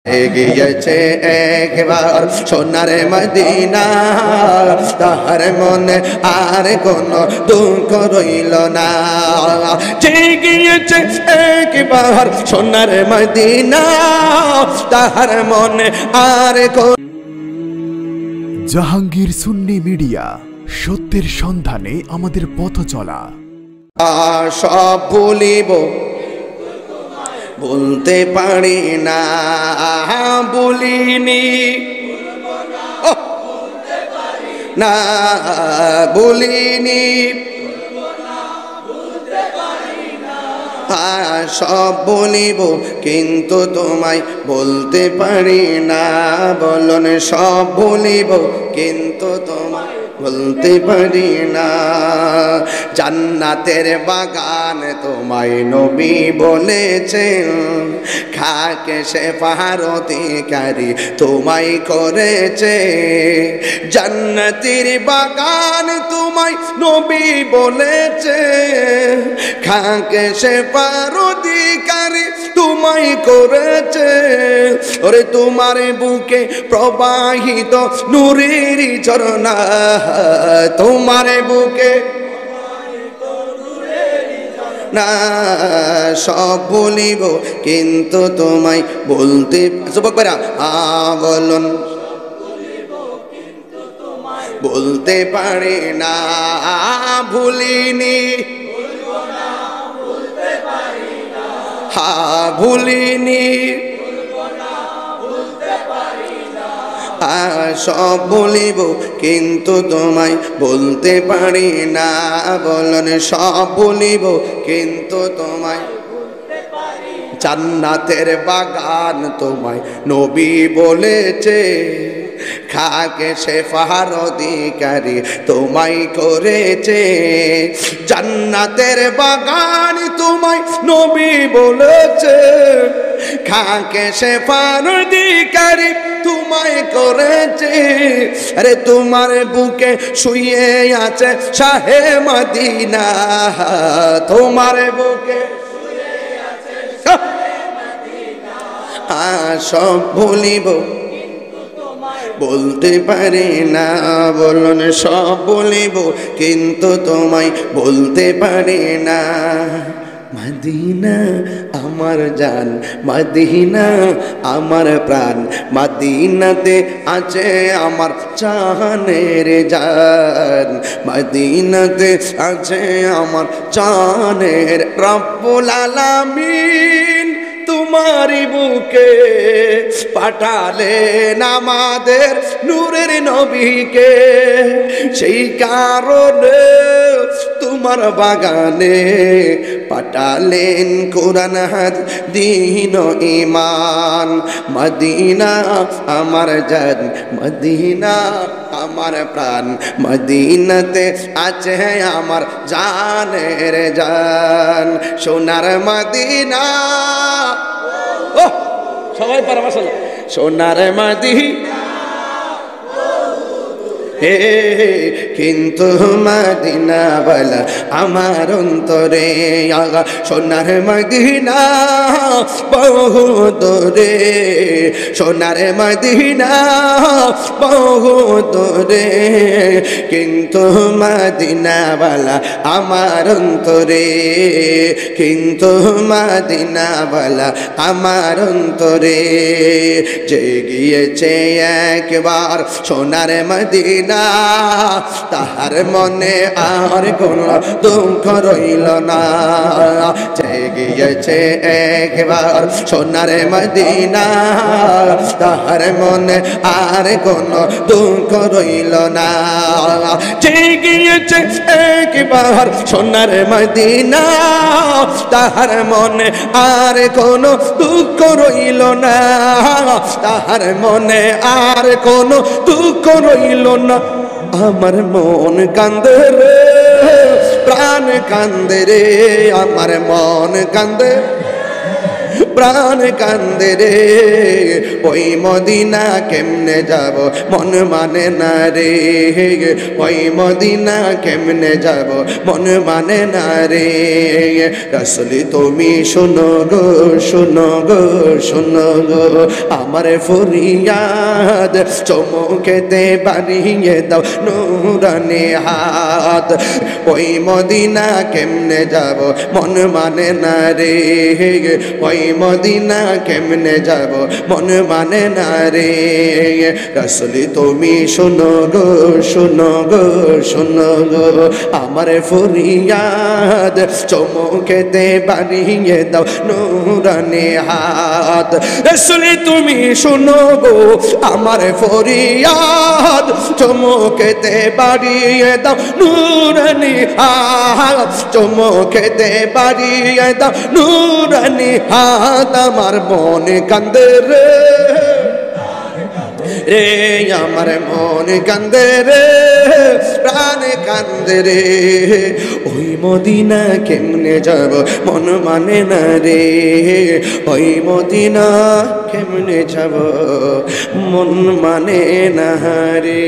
গিয়েছে একবার সোনার মদিনা, তাহার মনে আর কোনো দুঃখ রইল না। গিয়েছে একবার সোনার মদিনা, তাহার মনে আর জাহাঙ্গীর সুন্নি মিডিয়া, সত্যের সন্ধানে আমাদের পথ চলা। সব ভুলিব বলতে পারি না, বলিনি না, বলিনি সব বলিব কিন্তু তোমায় বলতে পারি না। বলুন সব বলিব কিন্তু তোমায় বলতে পারি না। জান্নাতের বাগান তোমায় নবী বলেছেন, খাকে শেফার অধিকারী তোমায় করেছে। জান্নাতের বাগান তোমায় নবী বলেছে, খাকে শেফার অধিকারী তোমায় করেছে। ওরে তোমার বুকে প্রবাহিত নূরের ঝরনা, তোমার বুকে না সব বলিব কিন্তু তোমায় বলতে বলুন বলতে পারি না, ভুলিনি ভুলিনি সব বলিব কিন্তু তোমায় বলতে পারি না। বলুন সব বলিব কিন্তু তোমায়। জান্নাতের বাগান তোমায় নবী বলেছে, খাকে শেফার অধিকারী তোমায় করেছে। জান্নাতের বাগান তোমায় নবী বলেছে, খাকে শেফার অধিকারী তোমায় করেছে। আরে তোমার বুকে শুয়ে আছে শাহে মদিনা, তোমার বুকে সব ভুলিব বলতে পারি না। বলুন সব বলিব কিন্তু তোমায় বলতে পারি না। মদিনা আমার জান, মদিনা আমার প্রাণ, মদিনাতে আছে আমার জানের জান, মদিনাতে আছে আমার জানের। রব্বুল আলামিন তোমারি বুকে পাঠালেন আমাদের নূরের নবীকে, সেই কারণে তোমার বাগানে পাঠালেন কোরআন হাদিস ঈমান। মদিনা আমার জান, মদিনা আমার প্রাণ, মদিনাতে আছে আমার জানের জান। সোনার মদিনা, ও সবাই পারে মাশাআল্লাহ। সোনার মদিনা হে কিন্তু মদিনা বলা আমার অন্তরে, সোনার মদিনা বহু দূরে, সোনার মদিনা বহু দূরে, কিন্তু মদিনা বলা আমার অন্তরে, কিন্তু মদিনা বলা আমার অন্তরে। যে গিয়েছে একবার সোনার মদিনা, তাহার মনে আর কোনো দুঃখ রইল না। যে গিয়েছে একবার সোনার মদিনা, তাহার মনে আর কোনো দুঃখ রইল না। যে গিয়েছে একবার সোনার মদিনা, তাহার মনে আর কোনো দুঃখ রইল না, তাহার মনে আর কোনো দুঃখ রইল না। আমার মন কান্দে রে, প্রাণ কান্দে রে, আমার মন কান্দে, প্রাণ কান্দে রে, ওই মদিনা কেমনে যাব মন মানে না রে ওই মদিনা কেমনে যাব মন মানে না রে রাসূল তুমি শোনো গো শোনো গো শোনো গো আমার ফরিয়াদ চমকেতে বাড়িয়ে দাও নূরানি হাত ওই মদিনা কেমনে যাব মন মানে না রে ওই মদিনা কেমনে যাব মন মানে না রে রাসূল তুমি শোনো গো শোনো গো শোনো গো আমার ফরিয়াদ চমকেতে বাড়িয়ে দাও নূরানি হাত রাসূল তুমি শোনো গো আমার ফরিয়াদ চমকেতে বাড়িয়ে দাও নূরানি হাত চমকেতে বাড়িয়ে দাও নূরানি হাত আমার মনে কান্দে রে রে আমার মন কান্দে রে প্রাণ কান্দে রে ওই মদিনা কেমনে যাব মন মানে না রে ওই মদিনা কেমনে যাব মন মানে না রে